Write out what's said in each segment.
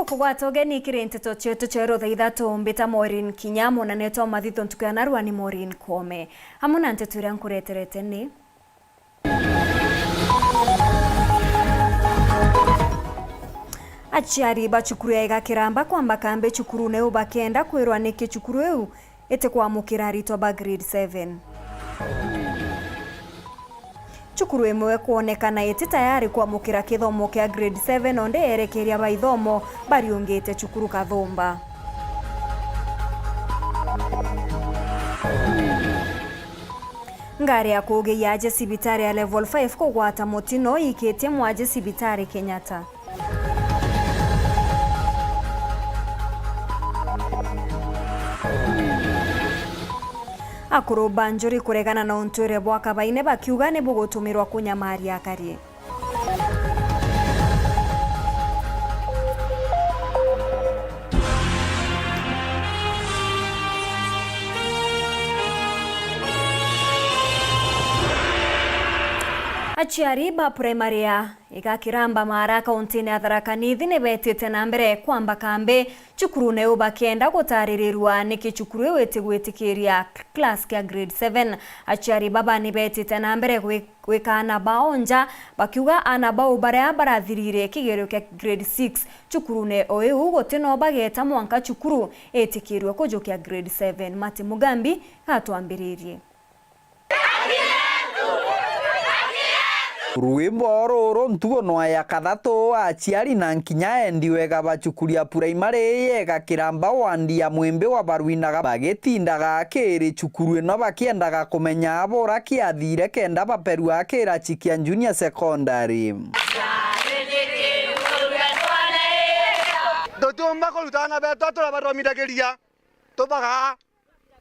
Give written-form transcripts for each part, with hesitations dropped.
kugwata ugeni kiri Nteto chetu chero thaa Ithatu mbita MAUREEN KINYA na Nteto mathito ntukia narua ni MAUREEN kome hamwe na Nteto iria nkureterete ni aciari bacukuru ya igakiramba kwamba kambe cukuru ne ubakenda kwirwa niki cukuru eu ete kwamukira ritwa ba grade 7 cukuru imwe kuonekana eti tayari kwamukira kithomo kia grade 7 onde erekeria baithomo bariongete cukuru Kathumba ngari ya kugeia aje sibitari ya level 5 kugwata mutino iketie mwaje sibitari Kenyatta akuru banjuri kuregana na unture bwaka baine bakiuga ne bugutumirwa kunyamaria kari aciari ba primary ya igakiramba mara kauntini ya Tharaka Nithi ne betete na mbere kwamba kambe cukuru ne ubakenda gutaririrwa niki cukuru ewete gwetikiria class kia grade 7 aciari baba ne betete na mbere gwikana baonja bakiuga ana bao bare barathirire kigero kia grade 6 cukuru ne oeu gotino bageta mwanka cukuru etikirwe kujokia grade 7 Mati Mugambi atwambiririe Rwimbo roro ntugo ya Kathatu aciari na nkinya endiwega bacukuria primary yega kiramba wandia mwembe wa barwinaga bagetindaga kiri cukuru eno bakiendaga kumenya abora kiathire kenda baperu akira chikia junior secondary Dotumba kolutana beto turabaromidageria tobaga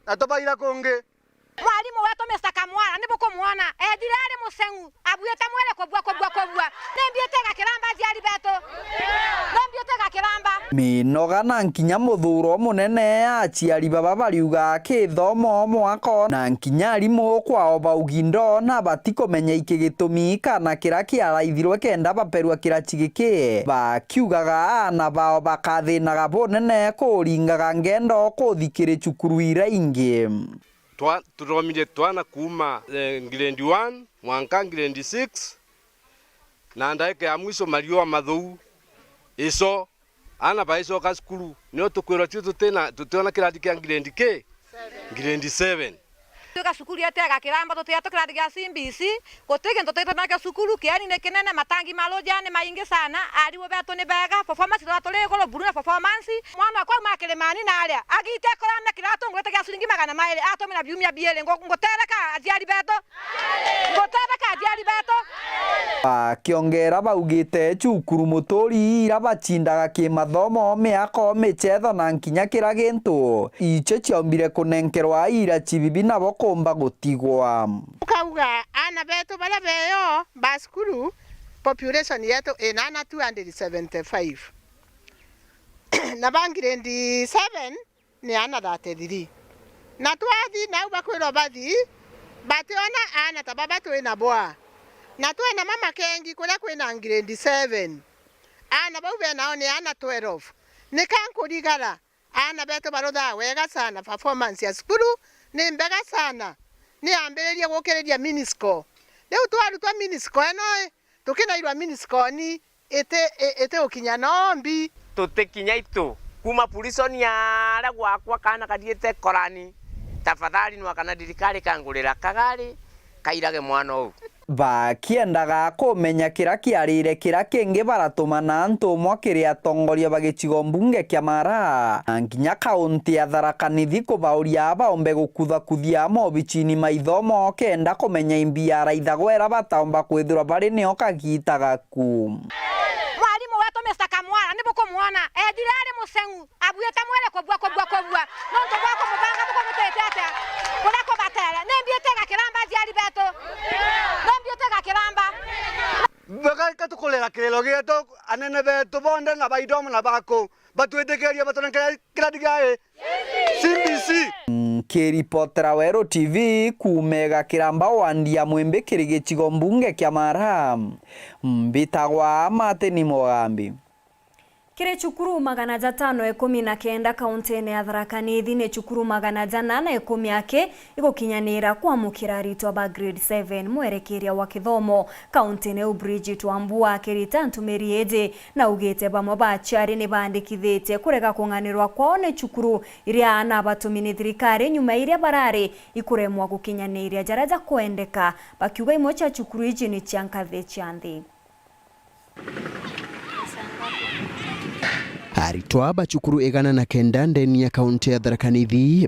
na tobaira konge mwalimu wetu Mr. Kamwana nibuko muona edirare musengu abuyeta mwele kobwa nembiete gakiramba aciari beto nembiete gakiramba minoga na nkinya muthuro munene aciari baba bariuga kithomo mwako na nkinya arimu kwao baugindo na batikomenya ikigitumi kana kira kiaraithirwe kenda baperwa kira chigiki bakiugaga ana bao bakathinaga bonene kuringaga ngendo kuthikire cukuru ira ingi turomire twana kuma grade 1 mwanka grade 6 na ndaike ya mwisho mario mathou iso ana baiso ka skulu nio tukwira tutona kiradi kia grade K grade 7 tuka sukuru yete gakiramba tutya tukiradi gya CBC gotege ntotete na sukuru kiani ne kenene matangi maloja ne maingi sana ariwo beto ne bega performance ratole ko buruna performance mwana kwa makelemani na alia agite kora na kirato ngwete gya silingi magana maile atomera byumya biele ngotereka ajiari beto ngotereka ajiari beto kiongera baugite cukuru mutori ira bachindaga kimathomo miako michetho na nkinya kira gintu iche chiombire kunenkerwa ira chibibi nabo komba gutigwa ukauga ana beto bala beyo baskuru population yetu enana 275 na bangrade 7 ni ana 33 na twathi na ubakwiro bathi bationa ana tababa twina boa na twena mama kengi kula kwina grade 7 ana bawe nao ni ana 12 nikankurigara ana beto baroda wega sana performance ya skulu ni mbega sana ni ambereria gukereria minisco leo twarutwa minisco eno tukinairwa minisco ni ete ukinya nombi tutikinya itu kuma pulisoni ara gwakwa kana kathiete korani tafadhali nwa kana dirikari kangurira kagari kairage mwana u bakiendaga kumenya kira kiarire kira kingi baratumana ntumwa kiria tongoria bagicigo mbunge kia Mara nginya kaunti ya Tharaka Nithi kubauria baombe gukuthakuthia mobichini maithomo kenda kumenya imbiara ithagwera bataomba kwithirwa bari nio kagitaga ku mwalimu wetu Mr. Kamwana nibuko muona edirare musengu abuyeta mwele kobwa nonto bwako mubanga buko mutetete kurako batele nembiete gakiramba ajiari beto nembiete gakiramba bega katukolera kirelo geto anene beto bonde na baidomo na bako batwetekeria batona kiradi gae CBC kiripotera Weru TV kumega kiramba wandia mwembe kirigichigo mbunge kia Mara mbitagwa Mate ni Mugambi. Kire chukuru 519 kauntini ya Thaa ni chukuru 810 yake igukinyanira kwamukira aritwa ba grade 7 mwerekeria wa kithomo kauntini Bridget Wambua akirita ntumiri ede na ugete bamwe baciari ni bandikithite kurega kunganirwa kwao ne chukuru iria ana batumini thirikari nyuma iria barari ikuremwa gukinyaniria jaraja kuendeka bakiuga imwe cha chukuru iji ni chiankathe chianthi. Aritwa bachukuru 109 ndeni ya kaunti ya Thaa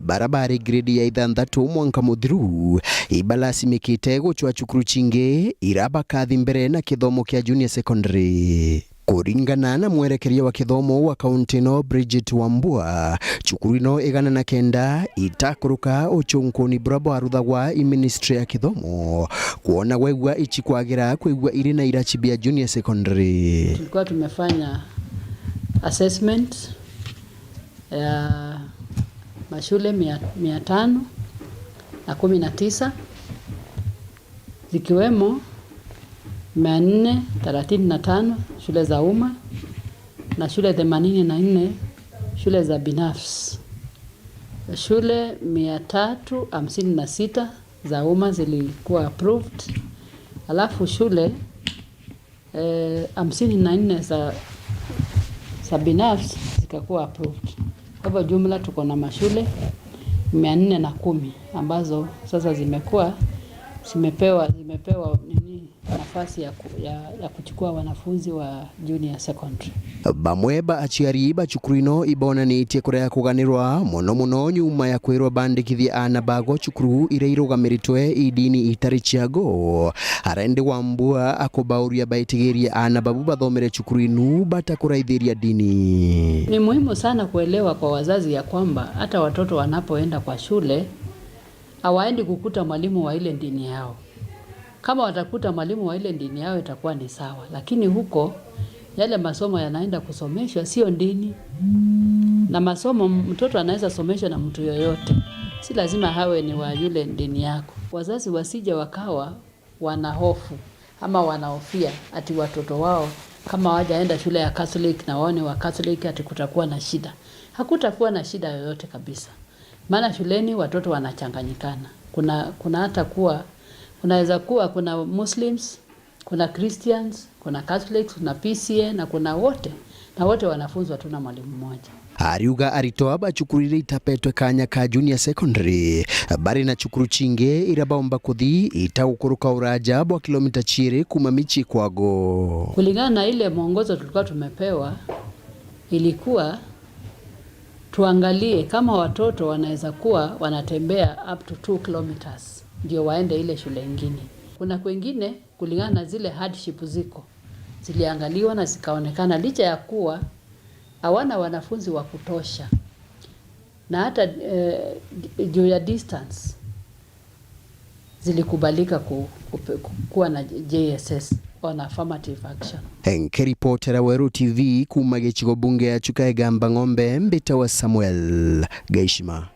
barabara grade ya 6 mwanka muthiru ibalasimikite guchwa chukuru chinge iraba kathi mbere na kithomo kia junior secondary. Kuringana na mwerekeria wa kithomo wa kaunti no Bridget Wambua, chukuru ino 109 itakuruka uchunkuni brabo aruthagwa ministry ya kithomo kuona wegwa ichikwagira kwigwa iri na irachibia junior secondary. Tulikuwa tumefanya assessment ya mashule 519 zikiwemo 435 shule za umma na shule 84 shule za binafsi. Shule 356 za umma zilikuwa approved, alafu shule 54 za binafsi zikakuwa approved. Kwa jumla tuko na mashule 410 ambazo sasa zimepewa nafasi ya kuchukua wanafunzi wa junior secondary. Bamwe ba aciari ba chukuru ino ibonanitie kurea kuganirwa muno nyuma ya kwirwa bandikithia ana bago chukuru ire irugamiritwe idini itari ciago. Arende Wambua akobauria baitigiria ana babu bathomere chukuru inu batakuraithiria dini. Ni muhimu sana kuelewa kwa wazazi ya kwamba hata watoto wanapoenda kwa shule hawaendi kukuta mwalimu wa ile dini yao. Kama watakuta mwalimu wa ile dini yao itakuwa ni sawa, lakini huko yale masomo yanaenda kusomeshwa sio dini. Na masomo mtoto anaweza someshwa na mtu yoyote, si lazima hawe ni wa yule dini yako. Wazazi wasije wakawa wanahofu ama wanahofia ati watoto wao kama hawajaenda shule ya Catholic na waone wa Catholic ati kutakuwa na shida. Hakutakuwa na shida yoyote kabisa. Maana shuleni watoto wanachanganyikana. Kuna hata kuwa unaweza kuwa kuna Muslims, kuna Christians, kuna Catholics, kuna PCA na kuna wote. Na wote wanafunzwa tu na mwalimu mmoja. Ariuga aritoa bachukuru ire itapetwe kanya ka junior secondary bari na chukuru chinge irabaomba kuthi itagukuruka uraja bwa kilomita 2 kuma michi kwago. Kulingana na ile mwongozo tulikuwa tumepewa, ilikuwa tuangalie kama watoto wanaweza kuwa wanatembea up to 2 kilometers ndio waende ile shule nyingine. Kuna kwingine kulingana na zile hardship ziliangaliwa na zikaonekana licha ya kuwa hawana wanafunzi wa kutosha na hata juu ya distance zilikubalika kuwa na JSS on affirmative action. Reporter Weru TV kuma gicigo bunge ya Chukaegamba Ng'ombe mbita wa Samuel Gaishima.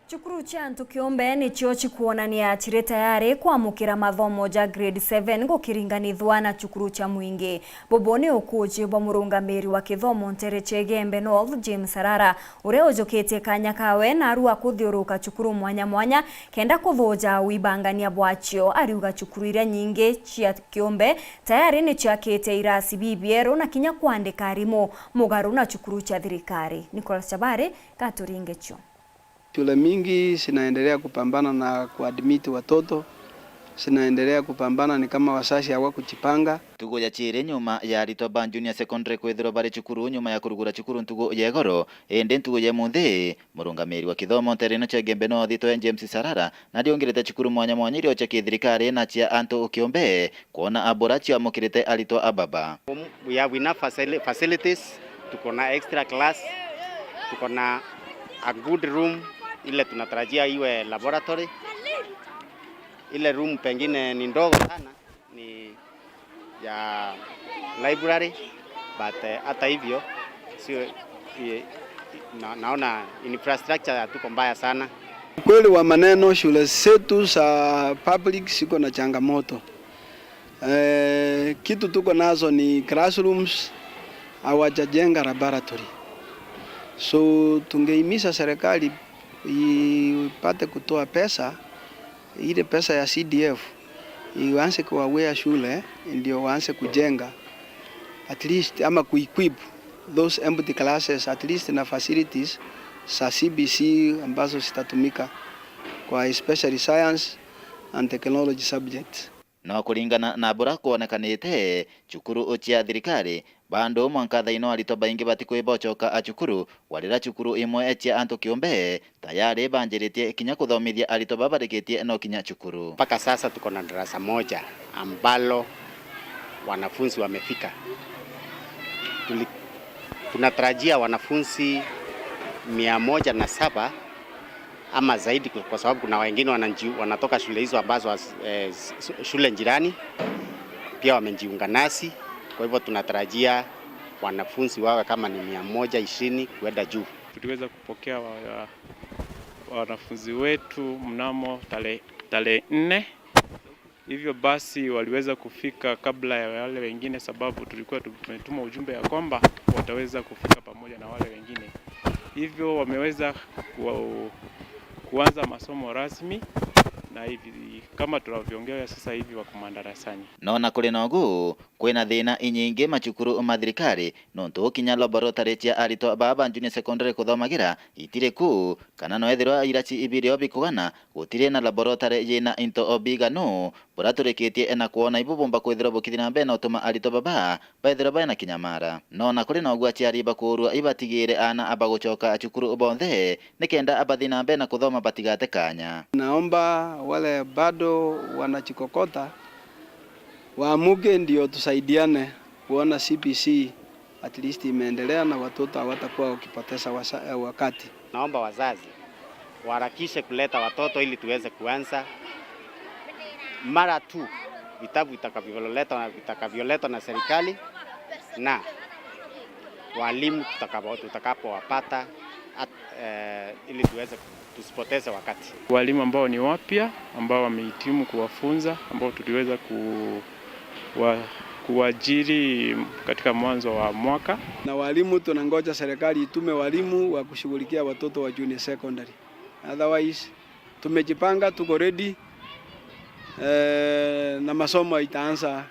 Chukuru cha Ntukiombe ni chio chikuonania chire tayari kwamukira mathomo ja grade 7 gukiringanithwa na chukuru cha Mwingi. Bobone ukuji bwa murungamiri wa kithomo Ntere Chegembe North James Sarara ure ujokete kanya kawe na arua kuthiuruka chukuru mwanya kenda kuthoja wibangania bwachio ariuga chukuru ira nyingi chia Kiombe tayari ni chakete irasi bibiero na kinya kuandika arimo mugaru na chukuru cha thirikari. Nicholas Chabare katuringecho. Shule mingi zinaendelea kupambana na kuadmit watoto, zinaendelea kupambana ni kama wasashi hawa kuchipanga. Tugo ya chire nyuma ya Ritoba Junior Secondary kwethiro bare chukuru nyuma ya kurugura chukuru ntugo ya goro ende ntugo ya munthe murungamiri wa kithomo Ntere Chegembe North to James Sarara na diongerete chukuru mwanya irio cha thirikari na chia Anto Kiombe kuona aborachi amukirite alito ababa. We have enough facilities, tuko na extra class, tuko na a good room ile tunatarajia iwe laboratory. Ile room pengine ni ndogo sana, ni ya library, but hata hivyo sio naona infrastructure tuko mbaya sana. Kweli wa maneno shule zetu za public siko na changamoto. Kitu tuko nazo ni classrooms, hawajajenga laboratory. So tungehimiza serikali ipate kutoa pesa, ile pesa ya CDF ianze kuwawea shule ndio waanze kujenga at least ama kuequip those empty classes at least na facilities za CBC ambazo zitatumika kwa especially science and technology subjects. No kuringana na bura kuonekanite cukuru cia thirikari bando mwanka thaino arito baingi batikwibocoka acukuru warira cukuru imwe cia antu kiumbe tayari banjiritie kinya kuthomithia arito babarikitie no kinya cukuru. Mpaka sasa tuko na darasa moja ambalo wanafunzi wamefika. Tunatarajia wanafunzi 107 ama zaidi, kwa sababu kuna wengine wanatoka shule hizo ambazo shule jirani pia wamejiunga nasi. Kwa hivyo tunatarajia wanafunzi wawe kama ni 120 kwenda juu. Tuliweza kupokea wanafunzi wetu mnamo tarehe 4. Hivyo basi waliweza kufika kabla ya wale wengine, sababu tulikuwa tumetuma ujumbe ya kwamba wataweza kufika pamoja na wale wengine. Hivyo wameweza kuanza masomo rasmi na hivi kama tunavyoongea sasa hivi wako madarasani. Nona kuri nogu kwina thina inyingi macukuru mathirikari nontu kinya laboratory cia arito baba junior secondary kuthomagira itire ku kana no ethirwa irachi ibirio bikugana gutire na laboratory yina into obigano buraturikitie na kuona ibubumba kwithira bukithina mbe na utuma arito baba baithira bana kinyamara. Nona kuri nogu aciari bakurua ibatigire ana abagucoka acukuru bonthe nikenda abathina mbe na kuthoma batigate kanya. Naomba wale bado wanachikokota waamuke ndio tusaidiane kuona CPC at least imeendelea na watoto hawatakuwa wakipoteza wakati. Naomba wazazi waharakishe kuleta watoto ili tuweze kuanza mara tu vitabu vitakavyoletwa na serikali na walimu tutakapowapata ili tusipoteze wakati. Walimu ambao ni wapya ambao wamehitimu kuwafunza ambao tuliweza kuajiri katika mwanzo wa mwaka. Na walimu tunangoja serikali itume walimu wa kushughulikia watoto wa junior secondary. Otherwise tumejipanga, tuko ready na masomo itaanza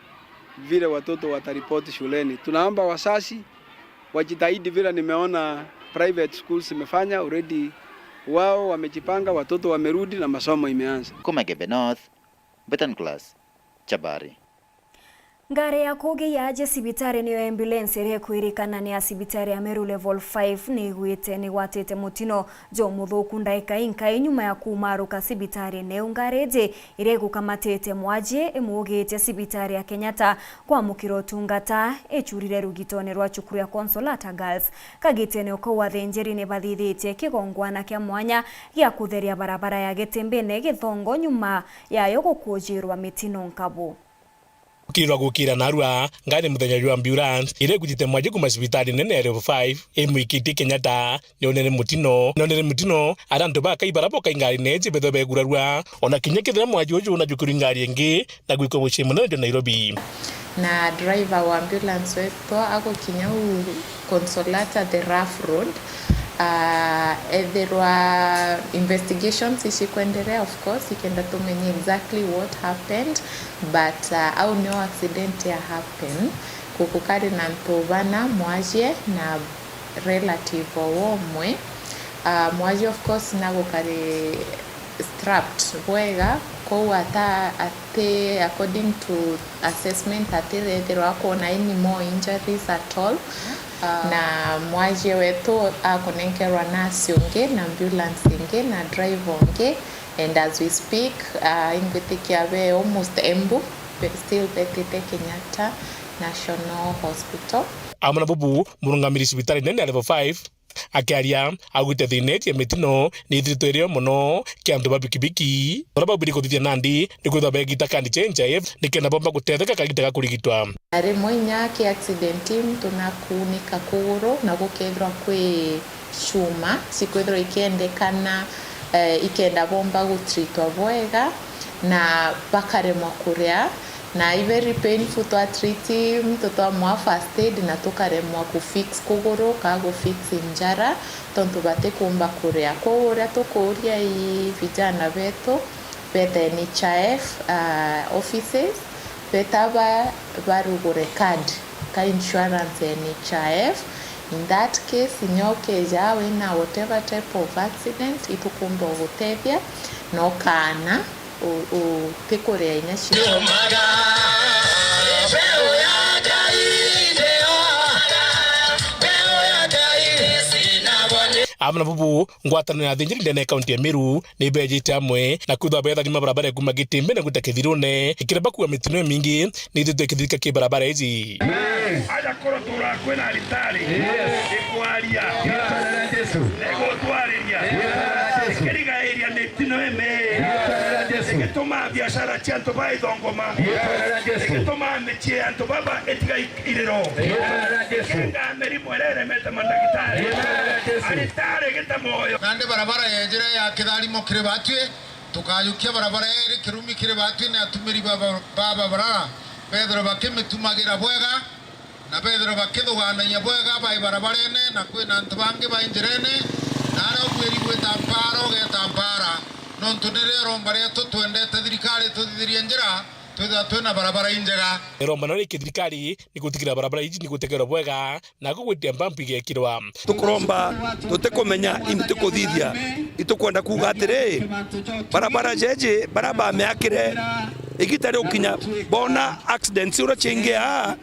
vile watoto wataripoti shuleni. Tunaomba wazazi wajitahidi vile nimeona private schools imefanya already, wao wamejipanga, watoto wamerudi na masomo imeanza. Kumegebe North, Betan Class, Chabari. Ngari ya kugi ya aje sibitari niyo ambulance iri kwirikana ni asibitari ya Meru level 5 ni gwite ni watete mutino jo muthuku ndaika inka inyuma ya kumaruka sibitari ne ungareje iri gukamatete mwaje emugite sibitari ya Kenyatta kwa mukiro tungata echurire rugitone rwa cukuru ya Consolata Girls kagite ne uko wathenjeri ne bathithite kigongwana kya mwanya ya kutheria barabara ya Getembene Githongo nyuma yayo gukujirwa mitino nkabu. Kirwa gukira narua ngari muthenya wa ambulance ire gutite mwaje kuma cibitari nene ya level 5 emwikiti Kenyatta nionere mutino arandu ba kaibara boka ingari neje betho begurarua ona kinya kithira mwaje uju na jukuru ingari engi na gwiko gucimu na Nairobi na driver wa ambulance wetu ako kinya Consolata the rough road. There were investigations isikuendelea, of course ikenda tumenye exactly what happened, but au no accident ya happen kukukari na ntobana mwaje na relative womwe mwaje of course na kukari strapped wega kwa ate according to assessment there were any more injuries at all. Na mwaje wetu akonenkerwa nasi onge na ambulance inge na driver onge, and as we speak ingwitikiabe almost Embu still betite Kenyatta National Hospital. Amana bubu murungamiri cibitari nene level 5 akiaria agwite thinetie mitino ni thitorio muno kiandu babikibiki oraba biri kuthithia nandi ni kwitha begita kandi change nikena bomba gutetheka kagitega kurigitwa ari moinya ki accident tunakunika kuguru na gukethwa kwi chuma sikwethwa ikendekana ikenda bomba gutritwa bwega na bakaremwa kuria na very painful to treat mtoto amwa first aid na tukaremwa kufix kuguru kago fix njara tontu bate kumba kuria kuria tukuria i vijana betu bete ni NHIF offices betaba barugure card ka insurance NHIF. In that case inyoke jawe na whatever type of accident itukumba gutebia no kana o tekorea inyashi amna bubu ngwatana na thinjiri ndene kaunti ya Meru ni bejite amwe na kutha betha gima barabara kuma gitimbe na gutakithirune ikireba kuwa mitino mingi ni thitwe kithika ki barabara izi aja koro tura kwena alitari ikwaria Yesu nego twariria kiriga area mitino eme ikitoma biashara chanto bai dongoma ikitoma mechi anto baba etiga irero kenga meri mwerere meta mandagitari alitari gitamoyo nande barabara yejera ya kidharimo kirebatwe tukayukia barabara ere kirumi kirebatwe na atumiri baba barara Pedro bakimetumagira bwega na Pedro bakithugana nya bwega bai barabara ene na kwina ntubange bai njirene nara kweri gwetamparo getampara nontunirero mbareto twendete thirikari tuthirie njira twina barabara injega romba no thirikari ni gutikira barabara iji ni gutekera bwega na gugwitia mbampi gekirwa tukuromba tutekomenya imtukuthithia itukwenda kuga atiri barabara jeje baraba meakire igitari ukinya bona accidents ura chingia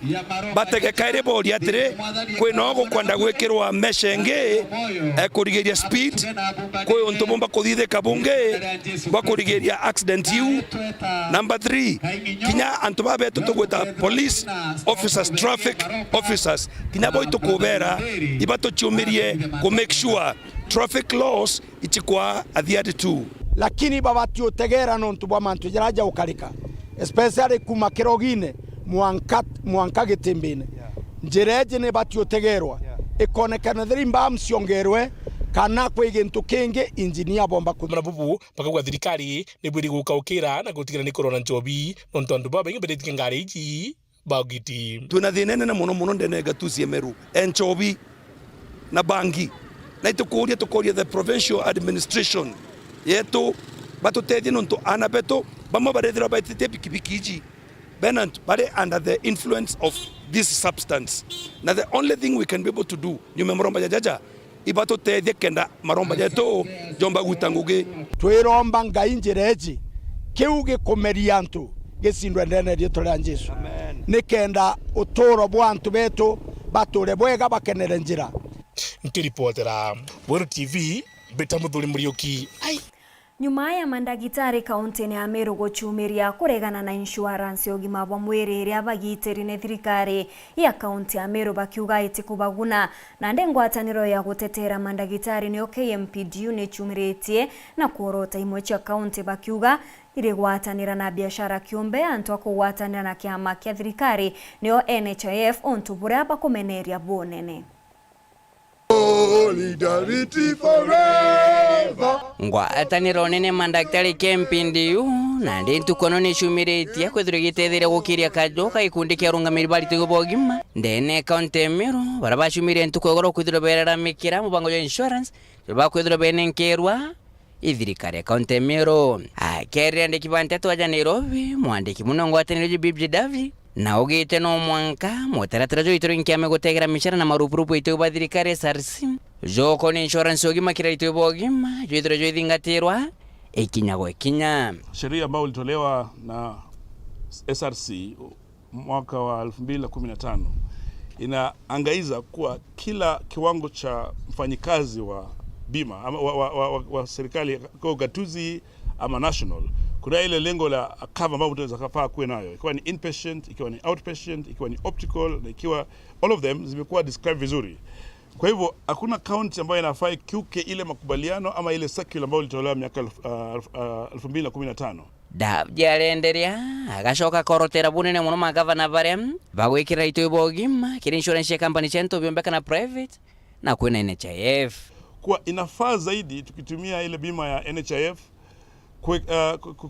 batege kaire bodi atiri kwina gukwenda gwikirwa meshenge ekurigeria speed kwe onto bomba kuthithe kabunge bakurigeria accident you. Number 3 kinya antuba beto tugweta police officers, traffic officers kinya boito kubera ibato chumirie ku make sure traffic laws ichikwa adhiati tu lakini babati utegera nontu bwa mantu jaraja ukarika especially kuma kirogine mwanka gitimbine njireje ne bati utegerwa ikonekana thiri mbam siongerwe kana kwigintu kingi engineer bomba kumana bubu bakagwa thirikari ni bwiri gukaukira na gutikira ni corona njobi nontu andu baba ingibedetike ngari iji bagiti tuna thinene na muno ndene gatusie Meru enchobi na bangi na tukuria the provincial administration yetu batutethi nontu anabeto bama barethira baitite pikipiki iji benant bare under the influence of this substance. Now the only thing we can be able to do nyume maromba jaja ibato tethi kenda maromba jeto jomba gutanguge twiromba ngai njireji kiuge komeriantu gesindwe ndene rito rya Jesu nikenda utoro bwantu betu bature bwega bakenere njira nkiripotera Weru TV betamuthuri murioki nyuma ya mandagitari kaunti-ini ya Meru guchumiria kuregana na insurance ya ugima bwa mwiri iria bagitiri ni thirikari ya kaunti ya Meru bakiuga itikubaguna na ngwataniro ya gutetera mandagitari ni KMPDU ni chumiritie na kuorota imwe cha kaunti bakiuga iri gwatanira na biashara kiumbe antu akugwatanira na kiama kia thirikari niyo NHIF ontu buria bakumeneria bonene Solidarity forever. Ngwataniro nene mandaktari KMPDU na ndentu kono ni shumiritie kwethira gitethire gukiria kajo kaikundi kia rungamiri bali tugobogima ndene kaunti Meru baraba shumire ntu kwegoro kwithira berera mikira mubango ya insurance ba kwithira benenkerwa ithirikari kaunti Meru akere ndiki Nteto aja Nairobi mwandiki muno ngwataniro BBW na ugite no mwanka moteratera jo itoro nkiame gutegera mishara na marupurupu ito ba thirikari SRC joko ni insurance ogima kira ito bogima jo itoro jo ithingatirwa ikinya sheria ambayo ilitolewa na SRC mwaka wa 2015 inaangaiza kuwa kila kiwango cha mfanyikazi wa bima ama wa serikali kwa gatuzi ama national kuna ile lengo la cover ambayo tunaweza kufaa kuwe nayo ikiwa ni inpatient, ikiwa ni outpatient, ikiwa ni optical na ikiwa all of them zimekuwa described vizuri. Kwa hivyo hakuna county ambayo inafaa kiuke ile makubaliano ama ile circular ambayo ilitolewa miaka 2015. Jarenderia agashoka korotera bunene muno magavana barem bagwikira ito bogima kiri insurance company chento biombeka na private na kwena NHIF kwa inafaa zaidi tukitumia ile bima ya NHIF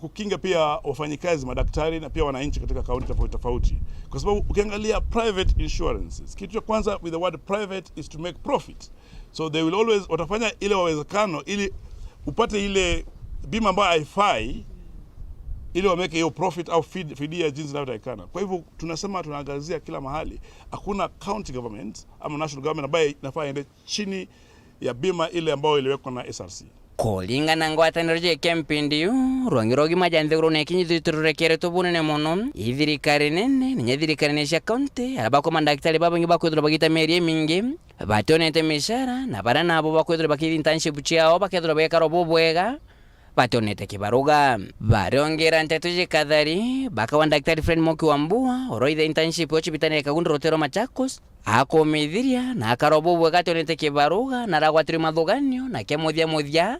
kukinga pia wafanyikazi, madaktari na pia wananchi katika kaunti tofauti tofauti, kwa sababu ukiangalia private insurances, kitu cha kwanza with the word private is to make profit, so they will always watafanya ile wawezekano ili upate ile bima ambayo haifai ili wameke hiyo profit au fidia jinsi inavyotakikana. Kwa hivyo tunasema tunaangazia kila mahali, hakuna county government ama national government ambayo inafaa ende chini ya bima ile ambayo iliwekwa na SRC. Kulingana ngwataniro je kempindi rwangirogi majanthiguru ne kinyithiturukere tubunene muno ithirikari nene nyathirikari ne cia county arabako mandaktari babangi bakwithira bagita meri mingi batonete mishara na bara nabo bakwithira bakithi internship ciao bakethira bekaro bubwega batonete kibaruga barongera Nteto je kathari bakawa daktari Fred Moki Wambua oroithe internship ochibitane kagundi rotero Machakos akomithiria na akarobo gatonete kibaruga na ragwatiri mathuganio na kemuthia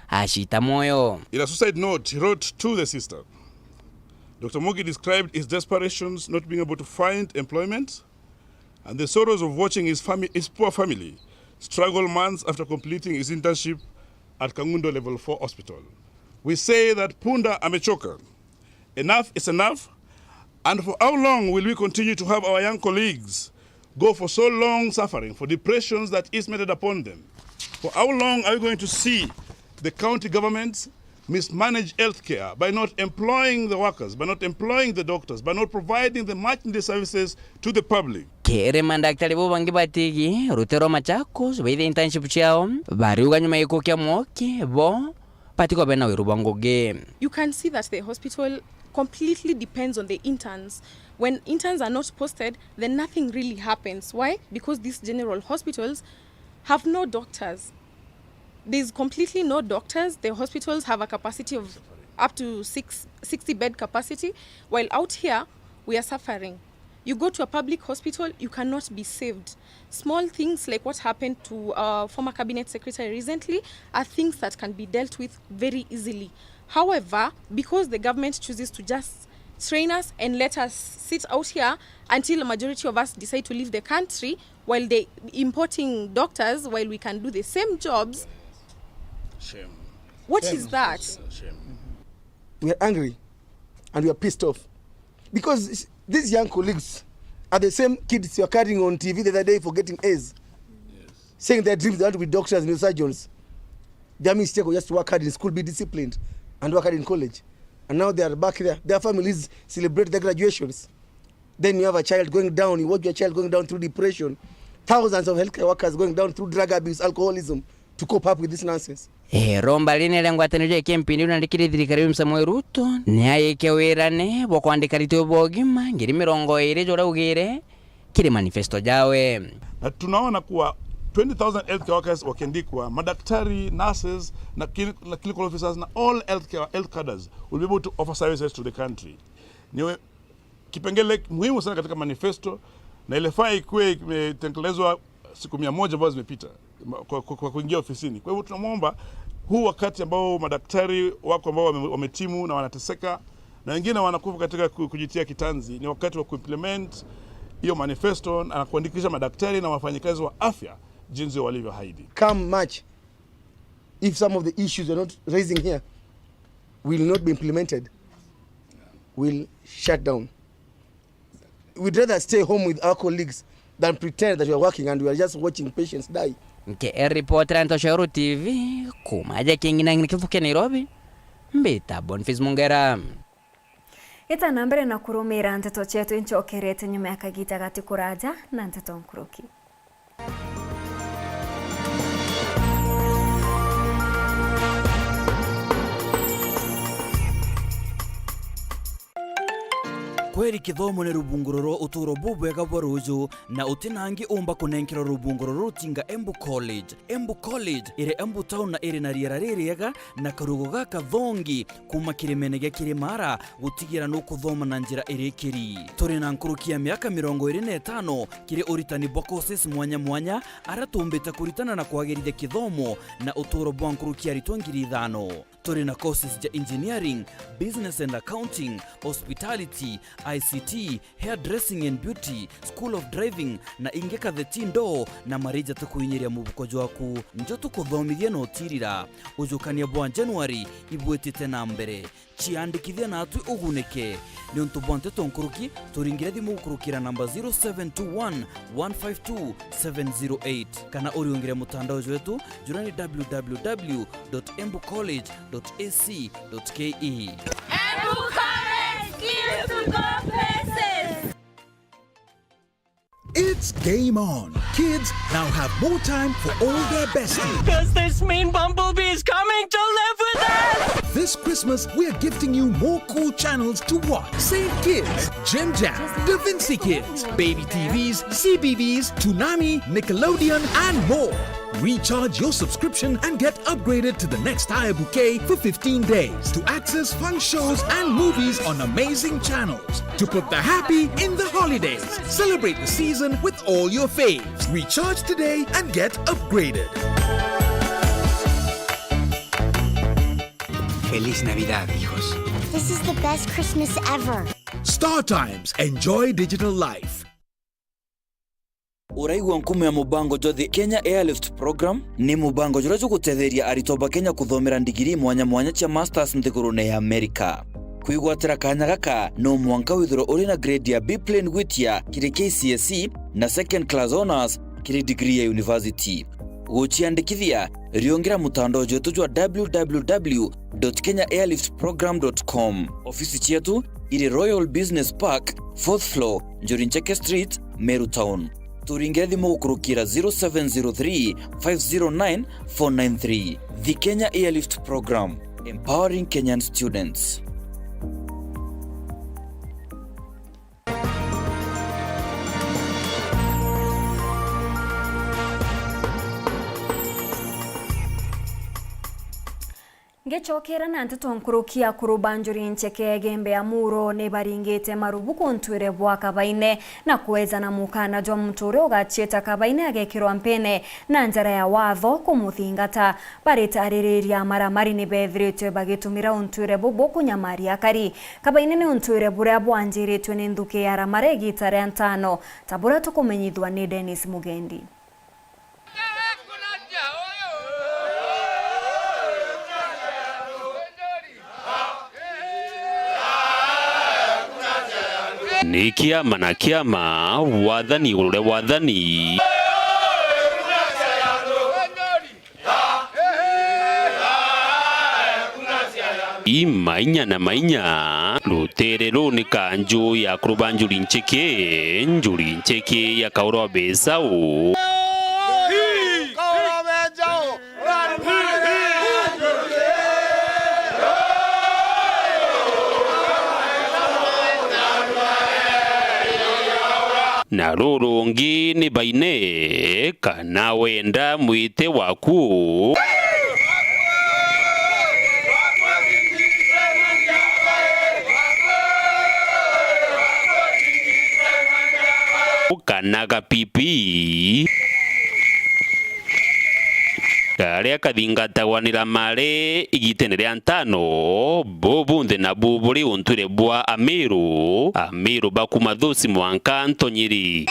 ashita moyo. In a suicide note he wrote to the sister, Dr. Moki described his desperations not being able to find employment and the sorrows of watching his poor family struggle months after completing his internship at Kangundo Level 4 Hospital. We say that Punda amechoka. Enough is enough, and for how long will we continue to have our young colleagues go for so long suffering for depressions that is meted upon them? For how long are we going to see the county governments mismanage healthcare by not employing the workers, by not employing the doctors, by not providing the much needed services to the public? Kere mandaktari bo bangi batigi rutero Machakos baithe internship ciao bariuga nyuma iko kya Moki bo patiko bena Weru bangoge. You can see that the hospital completely depends on the interns. When interns are not posted, then nothing really happens. Why? Because these general hospitals have no doctors. There's completely no doctors. The hospitals have a capacity of up to 60 bed capacity, while out here we are suffering. You go to a public hospital, you cannot be saved. Small things like what happened to former cabinet secretary recently are things that can be dealt with very easily. However, because the government chooses to just train us and let us sit out here until a majority of us decide to leave the country while they importing doctors while we can do the same jobs. Shame. What is that? Shame. We are angry and we are pissed off because these young colleagues are the same kids you are carrying on TV the other day for getting A's. Yes. Saying their dreams they want to be doctors and surgeons. Their mistake was just to work hard in school, be disciplined, and work hard in college. And now they are back there. Their families celebrate their graduations. Then you have a child going down. You watch your child going down through depression. Thousands of healthcare workers going down through drug abuse, alcoholism, to cope up with this nonsense. Romba line lengwatanije kempindi unandikire thirikari Samuel Ruto niyayike wirane bokwandika rito bogima ngiri 20 jora ugire kile manifesto jawe. Na tunaona kuwa 20,000 healthcare workers wakiandikwa, madaktari, nurses na clinical officers na all health cadres will be able to offer services to the country. Niwe kipengele muhimu sana katika manifesto na ile faa ikuwe imetekelezwa siku 100 ambazo zimepita kwa kuingia ofisini. Kwa hivyo tunamwomba huu wakati ambao madaktari wako ambao wametimu na wanateseka na wengine wanakufa katika kujitia kitanzi, ni wakati wa kuimplement hiyo manifesto na kuandikisha madaktari na wafanyikazi wa afya jinsi walivyoahidi. Come March, if some of the issues are not raising here will not be implemented, we'll shut down. We'd rather stay home with our colleagues than pretend that we are working and we are just watching patients die. Nke reporter Nteto Weru TV kumaja kingina ngikifuke Nairobi mbita Boniface Mungera. Ita nambere na kurumira Nteto chetu inchokerete nyuma ya kagita gati kuraja na Nteto Nkuruki. Kweri kithomo ne rubunguroro uturo bubwega bwaruju na utinangi umba kunenkera rubunguroro tinga Embu College. Embu College ire Embu Town na ire na riera ririega na karugo gaka thongi kuma kirimenege kirimara gutigira no kuthoma na njira irekeri. Turi na nkurukia miaka 25 kiri uritani bwa courses mwanya aratumbita kuritana na kwagirithia kithomo na uturo bwa nkurukia ritwangiri 5. Turi na courses ja engineering, business and accounting, hospitality, ICT ICT, hairdressing and beauty, school of driving na ingeka the tindo na marija tukuinyiria mubuko jwaku njo tukuthomithia no tirira ujukania bwa January ibwetite na mbere chiandikithia na atu ugunike ni untu bonte tonkuruki turingire thimu gukurukira namba 0721 152 708 kana uriungire mutandao wetu jurani www.embucollege.ac.ke. Embu College, skills to go places. It's game on. Kids now have more time for all their besties. Because this mean bumblebee is coming to live with us! This Christmas, we're gifting you more cool channels to watch. Save Kids, Jim Jam, Da Vinci Kids, Baby TVs, CBBS, Toonami, Nickelodeon, and more. Recharge your subscription and get upgraded to the next higher bouquet for 15 days to access fun shows and movies on amazing channels. To put the happy in the holidays. Celebrate the season with all your faves. Recharge today and get upgraded. Feliz Navidad, hijos. This is the best Christmas ever. Star Times. Enjoy digital life. Uraigwa nkume ya mubango jothi Kenya Airlift Program ni mubango jurajo gutetheria aritoba Kenya kuthomera ndigiri mwanya cha masters nthigurune ya America. Kuigwatira kanya gaka no mwanka withiro uri na grade ya B plane witia kiri KCSE na second class honors kiri degree ya university. Guchiandikithia riongera mutandao wetu jwa www.kenyaairliftprogram.com. Ofisi chetu iri Royal Business Park 4th floor Njorincheke Street, Meru Town. Turingire thimu gukurukira 0703 509 493. The Kenya Airlift Program, empowering Kenyan students. Ngechokera na Nteto nkurukia kurubanjuri ncheke gembe ya muro ne baringete marubuku ntwire bwa kabaine na kuweza na mukana jwa mtore ugacheta kabaine agekirwa mpene na njara ya watho kumuthingata baritariria maramari ni bethirite bagitumira untwire bobo kunyamari akari kabaine ne untwire bura bwanjiritwe ne nduke ya ramare gitare antano tabura tukumenyithwa ni Dennis Mugendi. Ni kiama na kiama, wathani ule wathani. Imainya na mainya, lutere ni kanju ya kurubanjuri ncheke ya kauro besao. Na rurungi ni baine kana wenda mwite waku kana gapipi karia kathingatagwanira mare igitenere antano bobunde na buburi untwire bwa Amiru bakuma thusi mwanka ntonyiri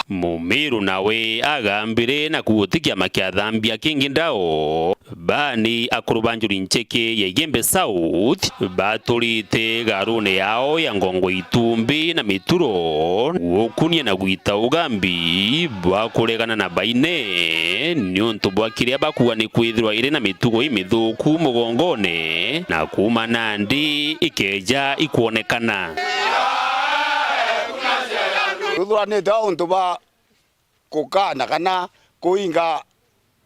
Mumiru nawe agambire na kuutikia makiathambia kingi ndao bani akurubanjuri ncheke ya Igembe South baturite garune yao ya Ngongo Itumbi na Mituro wokunia na gwita ugambi bakuregana na baine nyonto bwakiria bakuwa ni kwithirwa ire na mitugo imithuku mugongone na kuma Nandi ikeja ikuonekana Tuthuranite untu ba kukana kana kuinga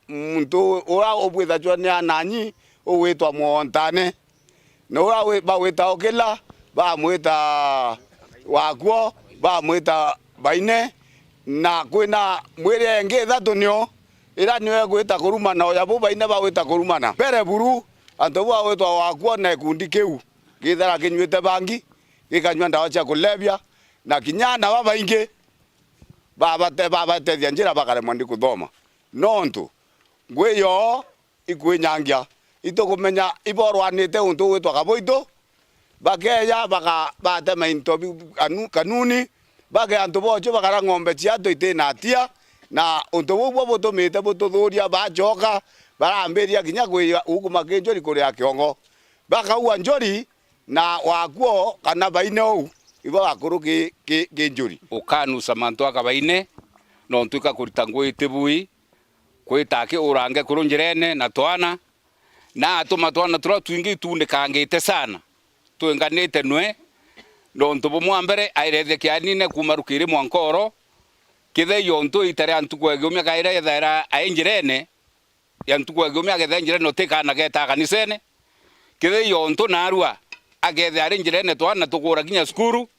muntu ura obwitha jwane ananyi owetwa Montane no ura ba weta okela ba mweta wakwo ba mweta baine na kwina mwire nge Ithatu nio ira niwe gwita kurumana oya bo baine ba weta kurumana bere buru anto ba wetwa wakwo na ikundi kiu githara kinywite bangi gikanywa ndawa cia kulebya na kinya na baba inge baba te njira bakare mwandi kuthoma nontu ngwiyo ikwinyangya itukumenya iborwanite untu witwa kaboito bakeya bate mainto kanuni bage antu bocho bakara ng'ombe ciato itena atia na untu bwo butumite bututhuria bajoka barambiria kinya kwiya uguma kinjori kuria kiongo bakaua njori na wakuo kana baine ou ibo akuru kinjuri ukanusa mantu akabaine no ntuika kurita ngui tibui kwitake urange kurunjirene na twana na atuma twana tura twingi tundikangite sana twenganite nwe no ntubu mwambere airethe kianine kumarukire mwankoro kithe yonto itare antu kwegumya kaire yethera ainjirene yantu kwegumya gethenjire no tikana geta kanisene kithe yonto narua agethe arinjirene twana tukura kinya skuru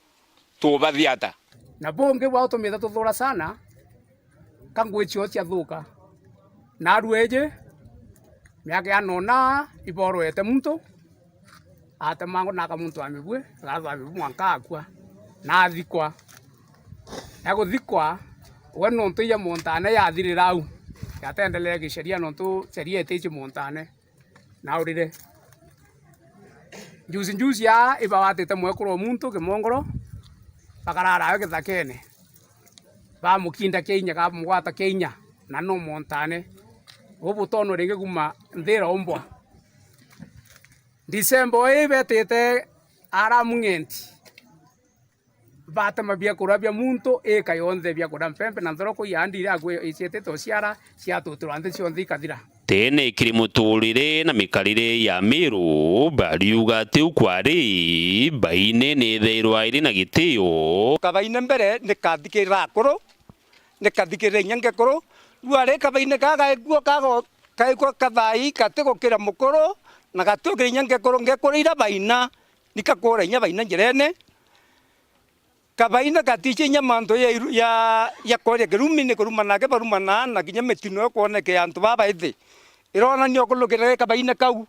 tubathiata na bonge wa utumite tuthura sana kangwichio cia thuka na rueje miaka ya nona iborwete muntu ate mango na kamuntu amibwe gaza abibu mwanka akwa na thikwa yaguthikwa we nontu ya montane yathirira au yatendelee gisheria nontu sheria etiche montane na urire juzi ya ibawatite mwekuru muntu kimongoro bakarara githakene bamukinda KINYA kamugwata KINYA na no montane ubutono ringi kuma nthira umbwa December betete aramungenti bata mabia kurabia muntu eka yonthe bia kudampempe na nthoroko yandire agwe iciete to ciara cia tuturo ante cionthi kathira tene kiri muturire na mikarire ya Meru bariuga tiu kwari baine ni theirwa iri na gitio kabaine mbere ni kathikira akuru ni kathikire nyange kuru ruare kabaine kaga ekuo kago kaiko kathai katigukira mukuru na gatukira nyange kuru ngekurira baina nikakora nya baina njirene kabaina katiche nyamanto ya kore gerumi ni kuruma nake baruma na kinya metino kuoneke antu baba ithi irona nyo kulukira kabaina kau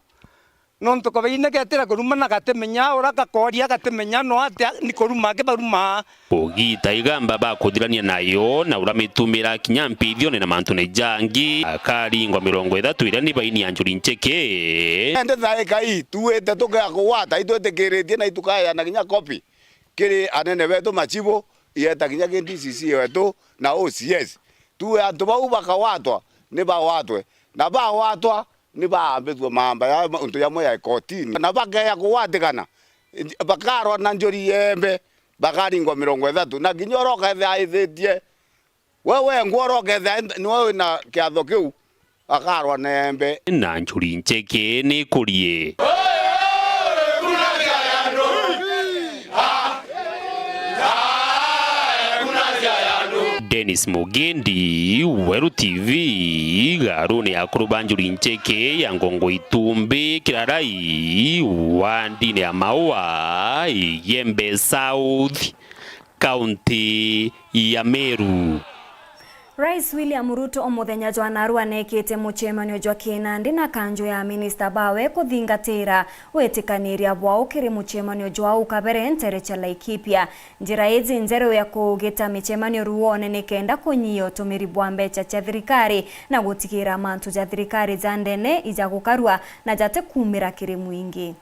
nonto kabaina gatira kuruma na gatemenya ora gakoria gatemenya no ate ni kuruma ke baruma ogita igamba bakuthirania nayo na uramitumira kinya mpithio na mantu ne jangi akaringwa 30 ira ni baini anjuri ncheke ende thae kai tuete tukagwata itwetekeretie na itukaya na kinya copy kiri anene wetu machibo yeta kinya DCC wetu na OCS tuwe antu bau bakawatwa ni bawatwe na bawatwa ni baambithwa mamba ya untu ya moya kotini na bageya kuwatikana bakarwa na njori yembe bakaringwa 30 na kinya oroka tha ithetie wewe ngworoka tha ni wewe na kiatho kiu akarwa nembe na njuri ncheke ni kurie Dennis Mugendi, Weru TV, garone ya kurubanjuri ncheke ya ngongo itumbe kirarai wandine ya maua Yembe South County ya Meru. Rais William Ruto omuthenya jwa narua nekete muchemanio jwa kinandi na kanjo ya minister bawe kuthingatira wetikaniria bwao kiri muchemanio jwa ukabere ntere cha Laikipia njira ezi nzero ya kugeta michemanio ruone nikenda kunyio tumiri bwambecha cha thirikari na gutikira mantu ja thirikari jandene ija gukarua na jate kumira kiri mwingi.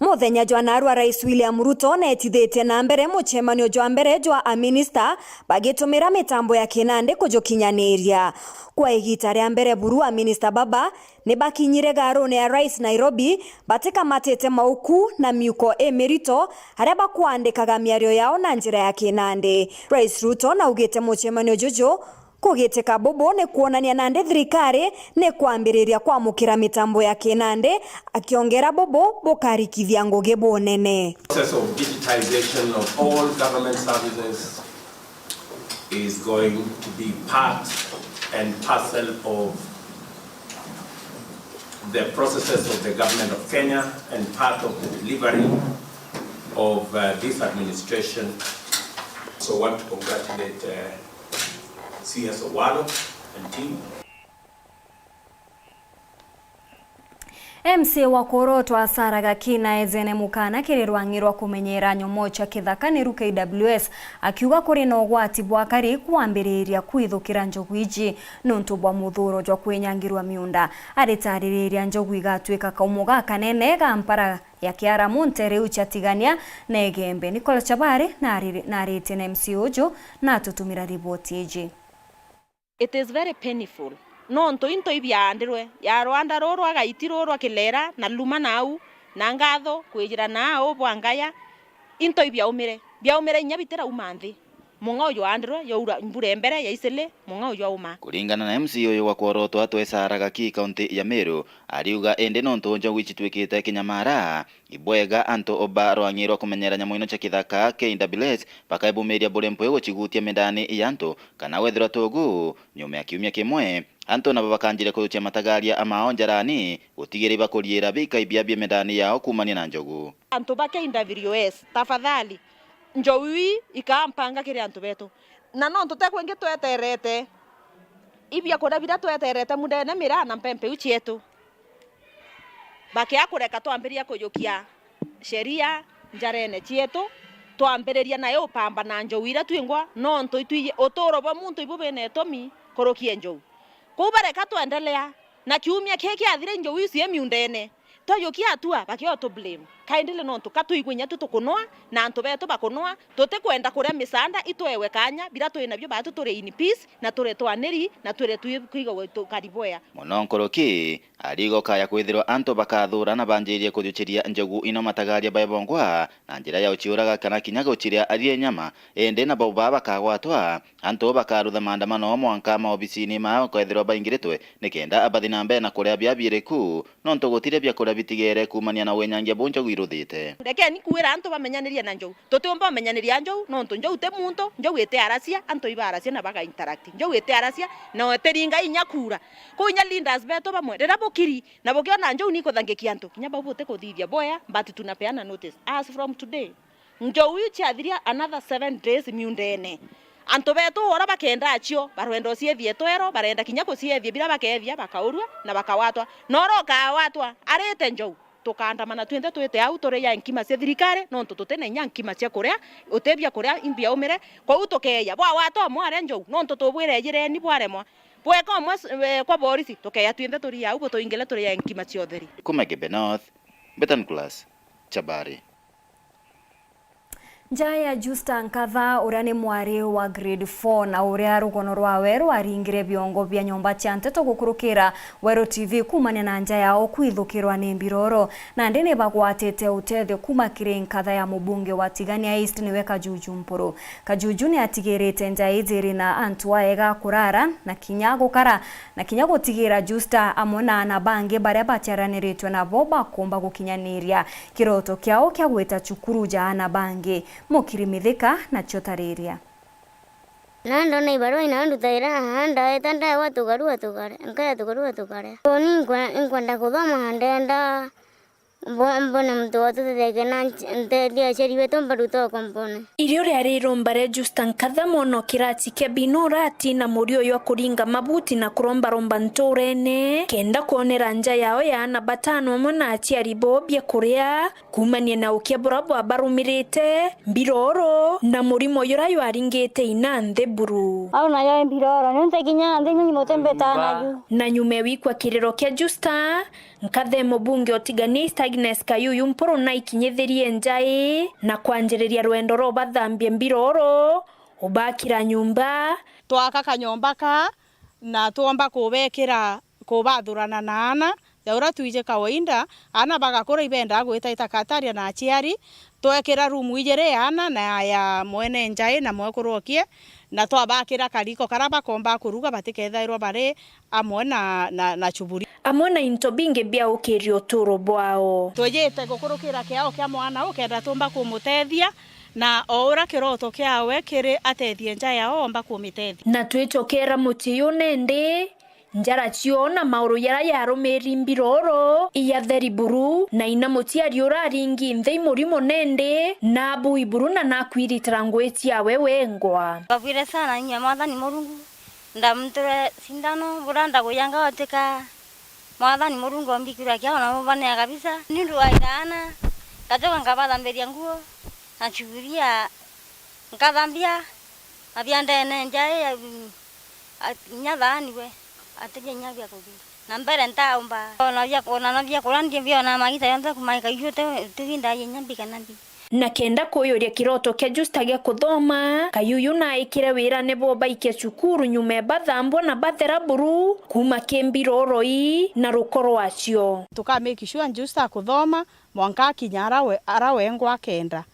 Muthenya jwa narua Rais William Ruto netithite na mbere muchemanio jwa mbere jwa a minister bagitumira mitambo ya kinande kujukinyaniria kwa igita ria mbere buru a minister baba ni bakinyire garone ya Rais Nairobi batika matete mauku na miuko emerito haria bakuandikaga miario yao na njira ya kinande. Rais Ruto na ugite muchemanio jojo kugite kabobo ne kuonania nande thirikari ne kwambiriria kwamukira mitambo ya kinande akiongera bobo bokarikithia ngoge bonene. Process of digitization of all government services is going to be part and parcel of the processes of the government of Kenya and part of the delivery of this administration. So I want to congratulate CS Owalo and team. MC wa Koroto asaraga kina ezene mukana kirirwangirwa kumenyera nyomo cha kithaka ni KWS akiuga kuri no gwati bwakari kuambiriria kwithukira njogu iji nuntu bwa muthuro jwa kwenyangirwa miunda aritariria njogu igatwika kaumuga kanene gampara ya kiara muntere uchatigania na egembe Nicola Chabare na arite na MC ojo na tutumira ripoti iji. It is very painful. No nto into ibyandirwe ya Rwanda roro agaitiro ro akilera na luma nau na ngatho kwijira nao bwangaya into ibyaumire nyabitera umanthi munga uyo andirwe yaura mbure mbere ya isele munga uyo uma kuringana na MC uyu wa Koroto atwesaraga ki kaunti ya Meru ariuga ende no nto njogu ichitwikite kinyamara ibwega anto oba rwangirwa kumenyera nyamoino cha kithaka KWS pakaibumiria burempo yo chigutia medani yanto kana wethira togu nyume ya kiumia kimwe anto na babakanjire kurutia matagaria amao njarani gutigire bakuriera bika ibiabia medani yao kumania na njogu anto ba KWS tafadhali njowi ikampanga kiri anto beto na no ntote kwenge tweterete ibia kora bira tweterete mudene mira na mpempe uchietu bakia kureka twambiria kuyukia sheria njarene chietu twambiria nayo pamba na njowira twingwa no nto itwi otoro ba muntu ibubene tomi korokie njou kubareka twendelea na kiumia keke athire njowi cie miundene toyukia atua bakio to blame kaindile no tukatuigwinya tutukunoa na antu beto bakunoa tutikwenda kuria misanda itwewe kanya bila twina byo batu turi in peace na turi twaniri na turi twiga wetu kariboya Mononkoroki arigo kaya kwithirwa anto bakathura na banjirie kuthuchiria njogu ino matagaria baibongwa na njira ya uchiuraga kana kinyaga uchiria arie nyama ende na baba bakagwatwa anto bakarutha maandamano mwanka maobisini mao kwithirwa baingiritwe nikenda abathina mbe na kuria byabireku no ntogotire bya kuria bitigere kumania na wenyangia bonjo ruthite ndeke ni kuira anto bamenyaniria na njou totomba bamenyaniria njou no nto njou te muntu njou ite arasia anto ibarasia na baga interact njou ite arasia no teringa inyakura kunya leaders beto bamwe rera bokiri na bokiona njou niko thangekia anto kinya babote kuthithia boya but tunapeana notice as from today njou ichi athiria another 7 days miundene anto beto ora bakenda achio barwendo ciethie twero barenda kinya kuciethie bila bakethia bakaurwa na bakawatwa noro kawatwa arete njou tukandamana twende twete au tore ya nkima cia thirikari no tututene nya nkima cia kuria utebia kuria imbia umire kwa utokeya bwa wato mware njou no tutubwire jire ni bwaremwa bweka mwe kwa borisi tokeya twende turi au butoingele tore ya nkima cia theri kumege North Betan Class Chabari Jaya Justa Thaa uria ni mwari wa grade 4 na uria rugono rwa Weru aringire biongo bya nyomba cia Nteto gukurukira Weru TV kumania na nja yao kwithukirwa ni mbiroro na ndene bagwatete utethio kuma kiri Thaa ya mubunge wa Tigania East niwe Kajuju Mpuru. Kajuju ni atigirite nja ijiri na antwa ega kurara na kinya gukara na kinya gutigira Justa amona na bange baria bacharaniritwe na boba komba gukinyaniria kiroto kiao kya gweta cukuru jana bange Mokirimithika na chotariria Nando na ibaro inandutaira handa etanda watu garua tukare nkaya tukare oni nkwenda kuthoma ndenda mbona mtu watu tege na ntedia cheri beto mbaruto kompone irio rero mbare Justa Thaa mono kirati ke binorati na murio yo kuringa mabuti na kuromba romba ntorene kenda kuonera nja yao ya na batano mona aciari bobia kuria kumania na ukiaburabo abarumirite mbiroro na murimo yorayo aringete inande buru au na yo mbiroro nunte kinya ndenyi motembetana ju na nyume wikwa kirero kia Justa Thaa mubunge otiganista Agnes Kayuyu Mpuru na ikinyetherie njai na kwanjereria rwendo ro bathambie mbiroro ubakira nyumba twaka kanyomba ka na tuomba kubekira kubathurana na ana yaura tuije kawaida ana bagakora ibenda gwita itakataria na aciari twekira rumu ijere ana na ya mwene njai na mwekurokie na twabakira kariko karaba komba kuruga batikethairwa bare amwe na chuburi amwe na into binge bia ukirio turo bwao twejete gukurukira kiao kia mwana ukenda tumba kumutethia na ora kiroto kiawe kiri atethie nja yao omba kumitethia na twitokera mutiyo nende njara chiona mauro yara yaromeri mbiroro iya theri buru na ina mutiari uraringi nthei murimo nende na bui buru na nakwiritira ngweti yawe wengwa bavire sana nya mwathani Murungu ndamture sindano buranda kuyanga oteka Mwathani Murungu ambikira kia na mubane kabisa. Nindu waidana. Kajoka ngabadhamberia nguo. Nachukulia nkadhambia. Abianda njae nyadhani we. Ateje nyabia kubi. Na mbere ntaomba. Ona vya kulandi vya na magita yanza kumaika yote tuvinda yenyambika nambi. Na kenda kuyuria kiroto kia Justa gia kuthoma Kayuyu na ikire wira nebo baike cukuru nyume bathambwo na bathera buru kuma kembiroroi na rukoro wacio. Tuka make sure Justa kuthoma mwanka kinya arawengwa kenda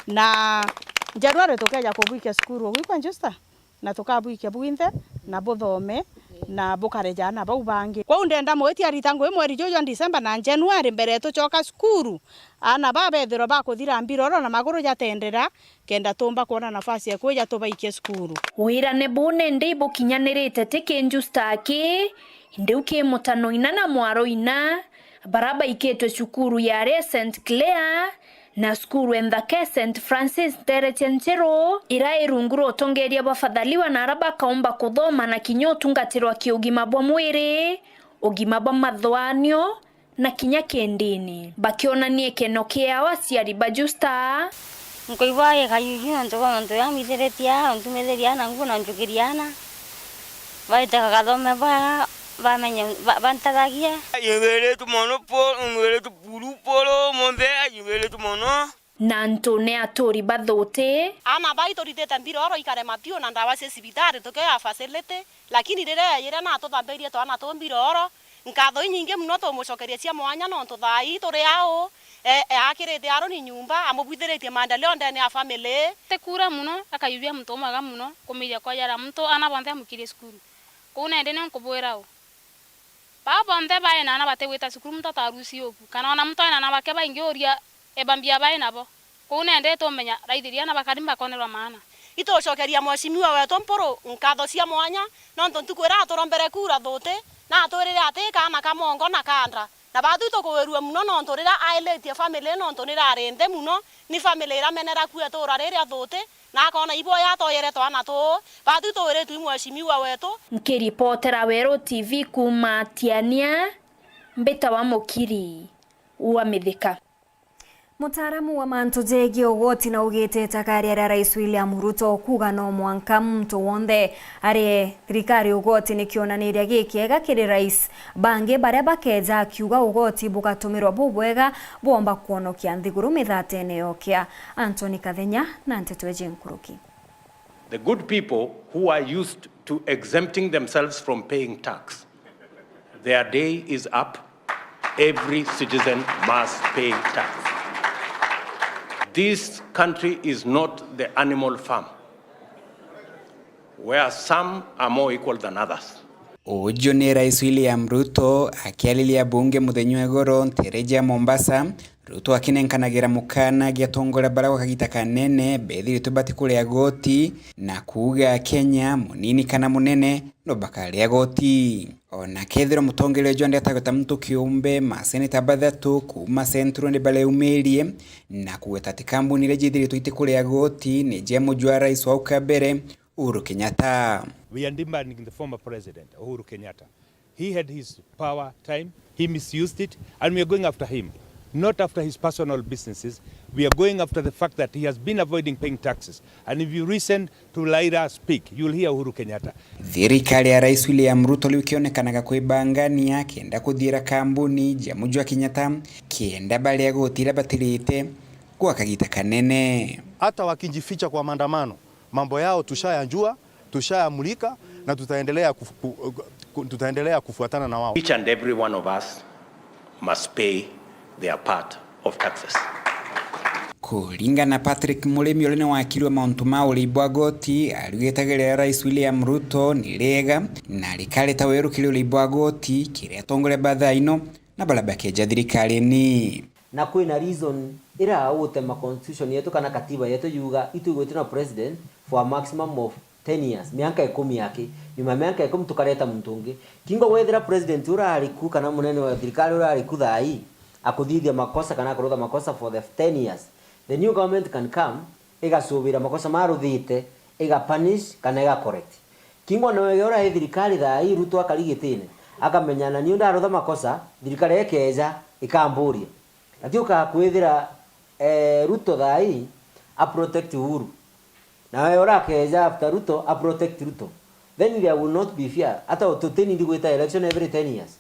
na January tukaja kubuika cukuru wikwa Justa na tukabuike bwinthe na buthome na bukareja na bau bangi kwa ndenda mweti aritango mweri jojo December na January mbere tucoka cukuru ana babethero bakuthira mbiroro na maguru jatendera kenda tumba kuona nafasi ya kuja tubaikie cukuru. Wira ne bune ndeibo kinyanirite teke Justa aki ndeuke mutano ina na mwaro ina baraba iketwe cukuru ya St Clair na skuru endhake St Francis Terechenchero ira irunguro tongeria bafadhaliwa na araba kaomba kuthoma na kinyo tungatirwa kiugima bwa mwiri ugima bwa mathwanio na kinya kendini bakionanie keno kiao aciari ba Justa nkoivaye Kayuyu ndo yamitheretia ntumetheria na nguo na njukiriana vaita kathome ba bamenye bantagagie yevele tu monopol ngwele tu pulupolo monde yevele tu mono na ntone atori bathote ana baitorite mbiroro ikare mapio na ndawa cia cibitari tukea facility lakini rire yire na tuthamberie twana tumbiroro nkatho nyingi muno tumucokeria cia mwanya no tuthai turi ao akirite aro ni nyumba amubwithiretie maendeleo ndani ya family tekura muno akayubia mtomaga muno kumiria kwa yara mto ana banthe mukirie skuru kuna endene nkubwirao baba nthe bae na bate weta cukuru mtata arusi oku kana ona mtana na bake baingioria ebambia bae nabo kuna ende tomenya raithiria na bakarimba konerwa maana itocokeria mwashimiwa wetu mporo nkatho cia mwanya no ntukwira aturombere kura thote na aturire atika na kamongo na kandra na batu tukuwerua muno no nturira ailetie family no nturira arende muno ni family iramenera kuya turarire thote na kona ibo ya toyere twana tu batu tuwire tu mwashimiwa wetu nkiripotera Weru TV kuma Tiania mbeta wa Mukiri wa Mithika. Mutaaramu wa manto jegi ogoti na ugete takari ya Rais William Ruto kuga no mwanka mtu wonde ari thirikari ogoti nikionaniria gikiega kiri rais bange baria bakeja akiuga ogoti bugatumirwa bubwega bomba kuonokia nthiguru mithatene yokia. Anthony Kathenya na Nteto Nkuruki. The good people who are used to exempting themselves from paying tax, their day is up. Every citizen must pay tax. This country is not the animal farm, where some are more equal than others. Ujo ni Rais William Ruto akialilia bunge muthenya goro ntereja Mombasa. Ruto akinenganagira mukana giatongora barawa kagita kanene bethi tubati kuria goti na kuga Kenya munini kana munene no bakaria goti. Ona kethiro mutongere jonde atagota mtu kiumbe maseneta bathatu kuma centro ne bale umerie na kuweta tikambuni rejithiri tuite kuria goti ni jemu jwa rais wa ukabere Uhuru Kenyatta. We are demanding the former president Uhuru Kenyatta. He had his power time, he misused it, and we are going after him. Not after his personal businesses. We are going after the fact that he has been avoiding paying taxes. And if you listen to Laira speak, you'll hear Uhuru Kenyatta. Thirikari ya Rais William Ruto likionekanaga kwibangania kenda kuthira kambuni jamuju wa Kenyatta kenda bali ya gotira batirite kwa kagita kanene. Hata wakijificha kwa maandamano, mambo yao tushayajua, tushayamulika na tutaendelea kufuatana na wao. Each and every one of us must pay their part of taxes. Kuringa na Patrick Mulemi olene wakili wa Mount Mauri Bwagoti aligetagera Rais William Ruto ni lega na likaleta Weru kile Bwagoti kile tongole badhaino na balabake jadirikali ni na kwina reason ira utema constitution yetu kana katiba yetu yuga itugwetena president for a maximum of 10 years miaka 10 yake nyuma miaka 10 tukareta mtungi kingo wethera president ura aliku kana munene wa thirikari ura aliku thai akuthithia makosa kana kurutha makosa for the 10 years. The new government can come igasubira makosa maruthite iga punish kana iga correct. Kingo no yora thirikari thai Ruto akaligitene akamenyana ni ndarutha makosa thirikari ekeja ikamburia atioka kwithira Ruto thai a protect Uhuru na wewe urakeja after Ruto a protect Ruto, then there will not be fear hata utoteni ndi gwita election every 10 years.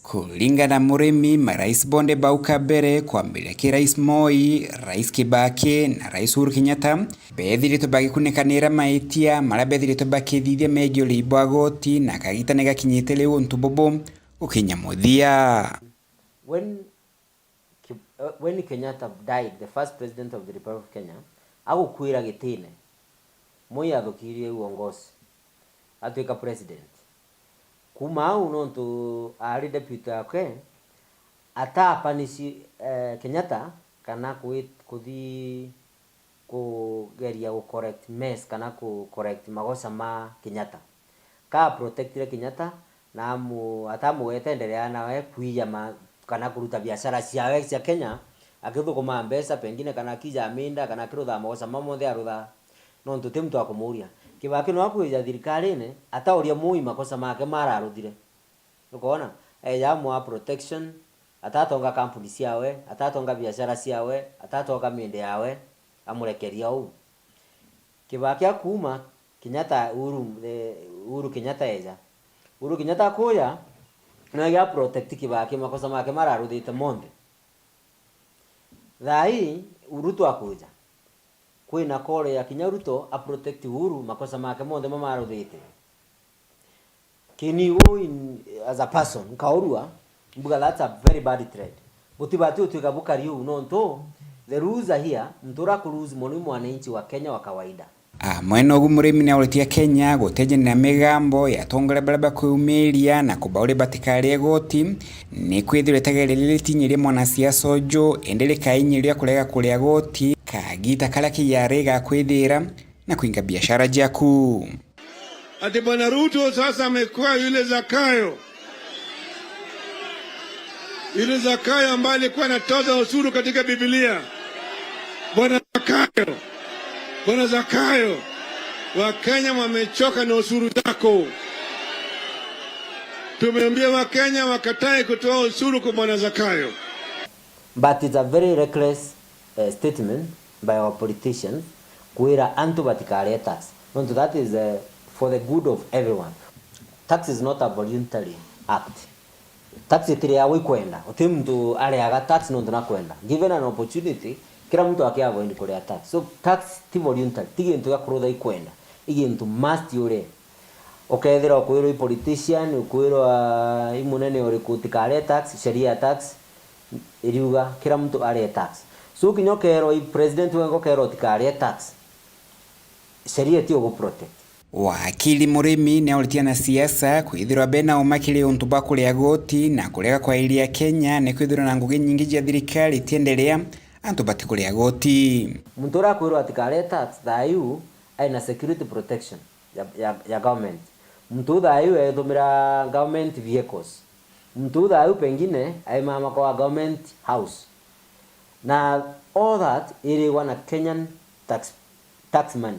Kulingana Murimi, marais bonde bauka mbere kwambĩrĩria kĩ Rais Moi, Rais Kibaki na Rais Uhuru Kenyatta bethirĩtwo bagĩkunĩkanĩra mahĩtia marĩa bethirĩtwo bakĩthithia megiĩ ũrĩhi wa goti na kagitane gakinyĩte rĩu ntubobo gũkinya mũthia. When Kenyatta died, the first president of the Republic of Kenya, agũkuĩra gĩtĩne, Moi athukirie uongozi atuĩka president. Kuma au nontu ari deputy yake atapanisi Kenyatta kana kuthi kugeria ku correct mess kana ku correct magosa ma Kenyatta ka protectire Kenyatta na atamuwete endelea nawe kuija kana kuruta biashara ciawe cia Kenya akithukuma mbeca pengine kana kija aminda kana kirutha magosa mamothe arutha nontu ti mtu akumuria Kibaki no akuja thirikari-ini atauria Moi makosa make mararuthire ukona yamu protection atatonga kampuni ciawe atatonga biashara ciawe atatonga minde yawe amurekeria u Kibaki akuma Kenyatta Uhuru Kenyatta eja Uhuru Kenyatta kuya na ya protect Kibaki makosa make mararuthite monde thai Ruto akuja kwina kore ya Ruto a protect Uhuru makosa make monde mamaruthite kini as a person kaurua mbuga that's a very bad trade butibati utuika bukari u nonto the rules are here mtura kuruzi moni mwananchi wa Kenya wa kawaida. Mwena ugu Murimi na ulitia Kenya gutejanira migambo ya tongora baraba kuumiria na kubaure batikari goti ni kwithire tegerere litinyirie mwanasiasa ojo endele kainyiria kulega kuria goti kagita kala kiyarega kwithira na kuinga biashara jaku. Ati Bwana Ruto sasa amekuwa yule Zakayo. Yule Zakayo ambaye alikuwa anatoza ushuru katika Biblia. Bwana Zakayo, Wakenya wamechoka na ushuru zako. Tumeambia Wakenya wakatae kutoa ushuru kwa Bwana Zakayo. But it's a very reckless statement by our politicians kuira antu batikare tax. And that is for the good of everyone. Tax is not a voluntary act. Tax itiri awe kwenda. Uti mtu areaga tax no ndona kwenda. Given an opportunity kila mtu akiavoid kurea tax. So tax ti voluntary. Tigi ntu yakurutha ikwenda. Igi ntu must yure. Okethira okwirwo politician, okwirwo imunene uri kutikare tax, sheria tax iriuga kila mtu are tax. So kinyokero i president wengo kero tikare tax. Sheria ti ogo protect. Wakili Murimi na ulitia na siasa kwithirwa bena umakili untuba kuria goti na kulega kwa ilia Kenya ne kwithirwa na ngugi nyingi ja thirikari tiendelea antu batikuria goti. Muntura kwirwa tikare tax thayu aina security protection ya government. Mtu thayu ethumira government vehicles. Mtu thayu pengine aimama kwa government house. Na all that iri wana Kenyan tax money.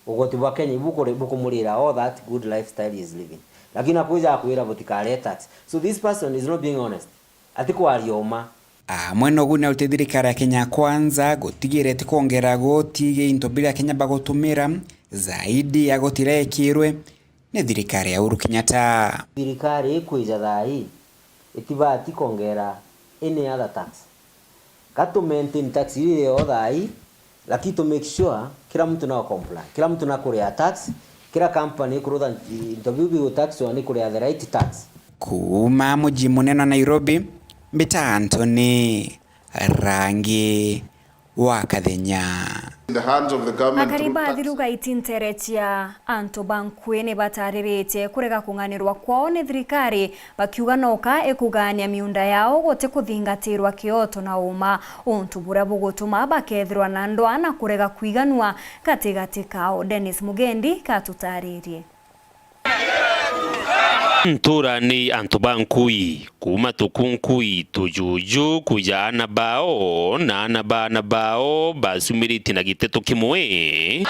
Ugoti wa Kenya bukumurira all that good lifestyle is living. Lakini akuja akuira butikare tax. So this person is not being honest. Atiko alioma. Mwena ugu na utethirikari ya Kenya kwanza gutigire tikongera goti geinto bila Kenya bagotumira zaidi ya gotire kirwe ne thirikari ya Uhuru Kenyatta. Thirikari kuija thai itibati kongera any other tax. Kato maintain tax ile yo thai lakini to make sure kila mtu na comply. Kila mtu na kurea tax, kila company kurutha interview tax wani kurea the right tax. Kuma muji munene Nairobi Mbita Anthony Rangi wa Kathenya. In the hands of the government. Akariba thiruga itinterechia anto bankwene bataririte kurega kunganirwa kwao ne thirikari bakiuga noka ekugania miunda yao gote kuthingatirwa kioto na uma untu bura bugutuma bakethirwa na ndoa na kurega kwiganwa katigati kao. Dennis Mugendi katutaririe. Nturani antubankui kuma tukunkui tujuju kuja anabao na anabao basumiriti na giteto kimwe.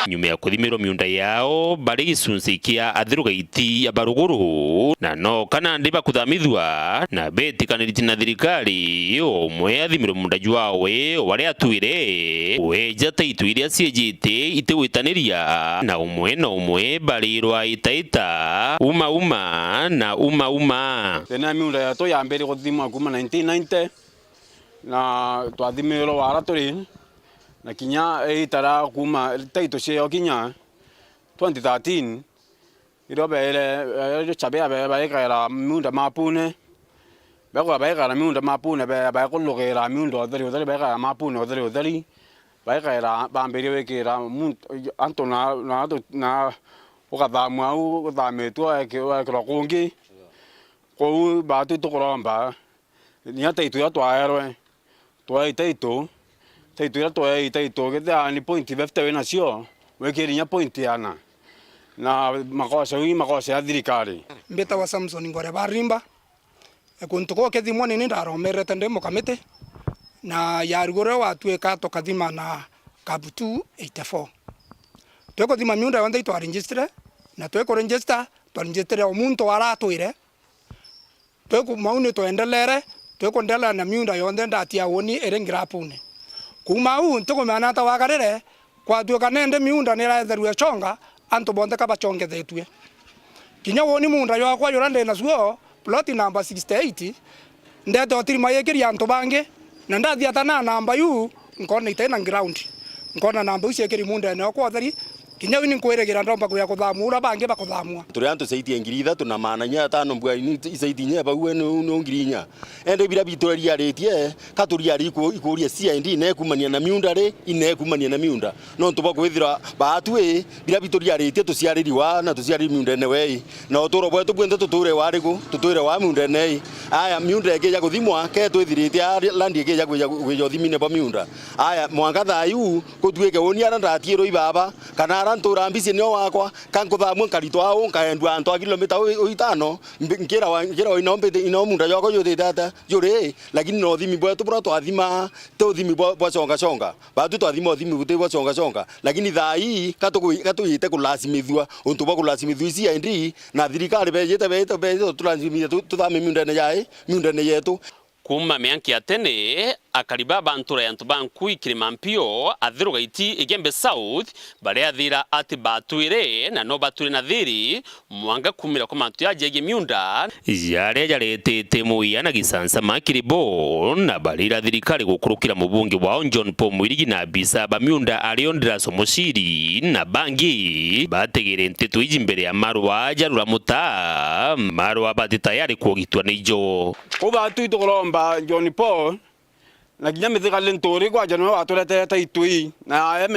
nyuma ya kuthimirwo miunda yao bari gicunci kia athirugaiti ya baruguru na no kana ndi bakuthamithwa na betikaniriti na thirikari umwe athimirwo munda jwawe wari atwire weja ta itu iria ciejite itigwitaniria na umwe barirwa itaita uma na tena miunda ya to ya mbere guthimwa kuma 1990 na twathimirwo wara turi na kinya itara kuma taito cio kinya 2013 irobere chabea baikara miunda mapune bako baikara miunda mapune bakulugera miunda otheri baikara mapune otheri baikara bambere wekera anto na ukathamwa au uthametwa ekira kungi kou batu tukuromba ni ataito ya twaerwe twaitaito taito ya twaitaito getha ni point 50 wena cio wekirinya point yana na makosa ya thirikari mbeta wa Samson ngore barimba kuntuko kethimwa ni ndaromerete ndi mukamite na yarugore watweka tokathima na kabutu 84 tweko thima miunda yonde itwa register na tweko register omuntu waratwire tweko mauni twendelere tweko ndela na miunda yonde ndatia woni erengrapune kuma u ntoko manata wagarere kwa tuka nende miunda niraetherwe chonga anto bonde kaba chonge thetwe kinya woni munda yo kwa yorande na suo plot number 68 ndeto otiri mayekiri anto bange na ndathia tana namba yu nkona itena ground nkona namba uciekiri munda ne kwa thari kinya wini nkweregira ndomba kuya kuthamura bange bakuthamwa turi antu saiti ngiriitha tuna mananya tano mbwa ni saiti nya bawe no ngirinya ende bira bitori yaretie katuri yari ikuria CID ne kumania na miunda re ine kumania na miunda no tuba kwithira batwe bira bitori yaretie tuciaririwa na tuciari miunda ne we na uturo bwetu bwende tuture wariku tuture wa miunda ne aya miunda ege ya kuthimwa ke twithirite landi ege ya kuyo thimine ba miunda aya mwanga thayu kutweke woni ara ndatiero ibaba kana ntura ambisi nio wakwa kankuthamwa nkarito au nkaendwa anto kilomita 5 nkira ino munda yoko yote data yore lakini no thimi bwetu bro twathima to thimi bwa chonga batu twathima thimi bute bwa chonga lakini thai katuyite kulasimithwa untu bwa kulasimithwa CID na thirikari bejete tulanzimia tuthame miunda ne yetu kuma mianki ya tene akariba bantura yantu banku ikirimampio athirugaiti igembe south bare athira ati batwire na no batwire na thiri mwanga kumira kwa mantu ya jege miunda yare yaretete muya na gisansa makiribo na barira thirikari gukurukira mubungi wa John Paul Mwirigi na bisa ba miunda ariondira somushiri na bangi bategere Nteto iji mbere ya marwa jarura muta marwa bati tayari kuogitwa nijo kuba tuito kolomba John Paul na kinya mithikale ntori kwa jano atulete taitui na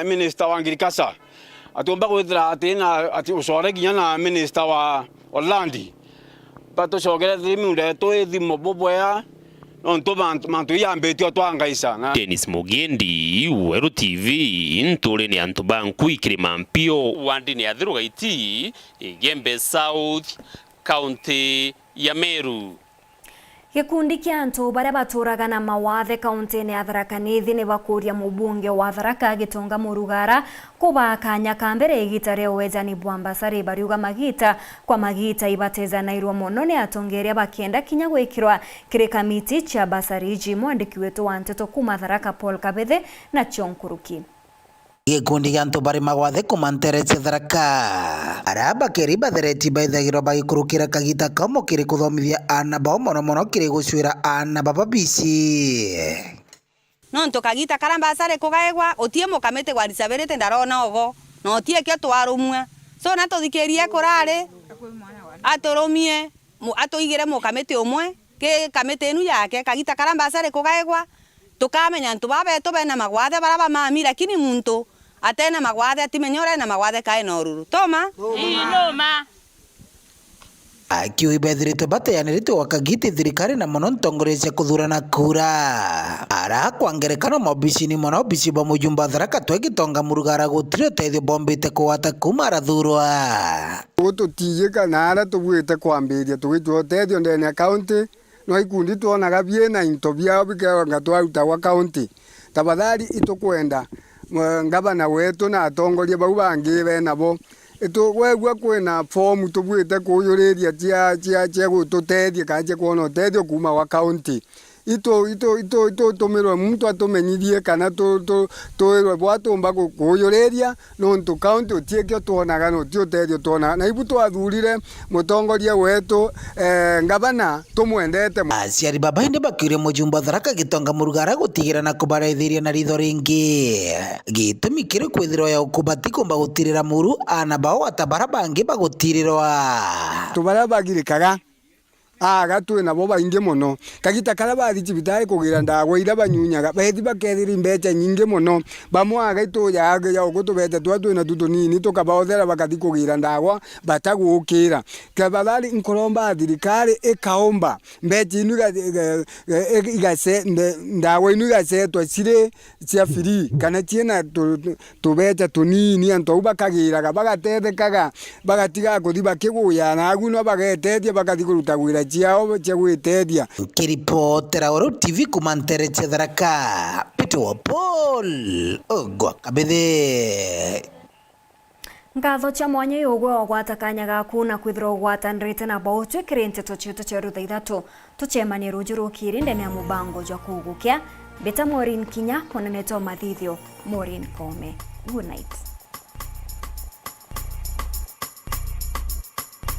minister wa ngirikasa atomba kwithira atina ati usore kinya na minister wa Orlandi pato shogere thimiunde to thimo bobwea onto mantu yambetio twangaisa na Dennis Mugendi Weru TV ntore ni antu banku ikirimampio wandi ni athirugaiti igembe South County ya Meru. Gikundi kia antu baria baturaga na mawathe kaunti-ini ya Tharaka Nithi ni bakuria mubunge wa Tharaka Gitonga Murugara kuba kanya kambere igita ria wejani bwambasari bariuga magita kwa magita ibatezanairwo muno ni atongeria bakienda kinya gwikirwa kiri kamiti cha basariji mwandiki wetu wa Nteto kuma Tharaka Paul Kabethe na Chonkuruki. Gikundi gia antu bari magwathe kumanterece Tharaka araba keri bathereti baithagirwo bagikurukira kagita kamo kiri kuthomithia ana bao mono kiri gucwira ana baba bici nonto kagita karambasare kugaegwa utie mukamete gwa risabirite ndarona ogo no tie kio twarumwa so na tuthikirie kurare aturumie atuigire mukamete umwe ke kamete enu yake kagita karambasare kugaegwa tukamenya ntu babeto bena magwathe baraba mami lakini muntu atena magwathe atimenyora na magwathe kae noruru toma inoma akiuga bethirite bateyanirite wakagiti thirikari na mono ntongorecia kuthurana kura ara kwangerekano mobicini mono bici ba mujumba Tharaka Gitonga Murugara gutire teithio bombite kuwata kuma arathurwa gututiye kana ara tugwite kwambiria tugitwo teithio ndene county no ikundi tuonaga biena into biao bikega twaruta wa county tafadhali itukwenda ngabana wetu na atongoria bau bangi be nabo wegwa kwina form tubwite kuyuriria cia gututethia kanje kuona utethio kuma wa county ito tumirwe muntu atumenyithie kana twirwe bwatumba kuyuriria nontu county utiekio tuonaga no ti utethio tuonaga na ibu twathurire mutongoria wetu ngabana tumwendete. Aciari babainde bakiure mujumba Tharaka Gitonga Murugara gutigira na kubaraithiria na ritho ringi gitumi kiri kwithirwa ya ukubati kumba gutirira muru ana bao atabara bangi bagutirirwa tubara bagirikaga gatu na bo baingi muno kagita kara bathi cibitari kugira ndagwa ira banyunyaga bethi bakethira mbeca nyingi muno bamwaga itu ya gutubete twatu na tutunini tukabaothera bakathi kugira ndagwa batagukira kabadali nkoromba thirikari ikaomba mbeca inu igase ndagwa inu igasetwa cire cia free kana ciena tubeca tunini antu bakagiraga bagatethekaga bagatiga kuthi bakiguya na aguno bagetethia bakathi kuruta gwira ciao cia gwitethia. Kiripotera Weru TV kumantere cia Tharaka Peter Paul ogwa kabithe ngatho cia mwanya yogwa ogwata kanya gaku na kwithira ogwatanirite na bao twikire Nteto citu cia rutha ithatu tucemanie ruju rukiri ndene ya mubango jwa kugukia beta MAUREEN Kinya Neto Mathithio MAUREEN Kome. Good night.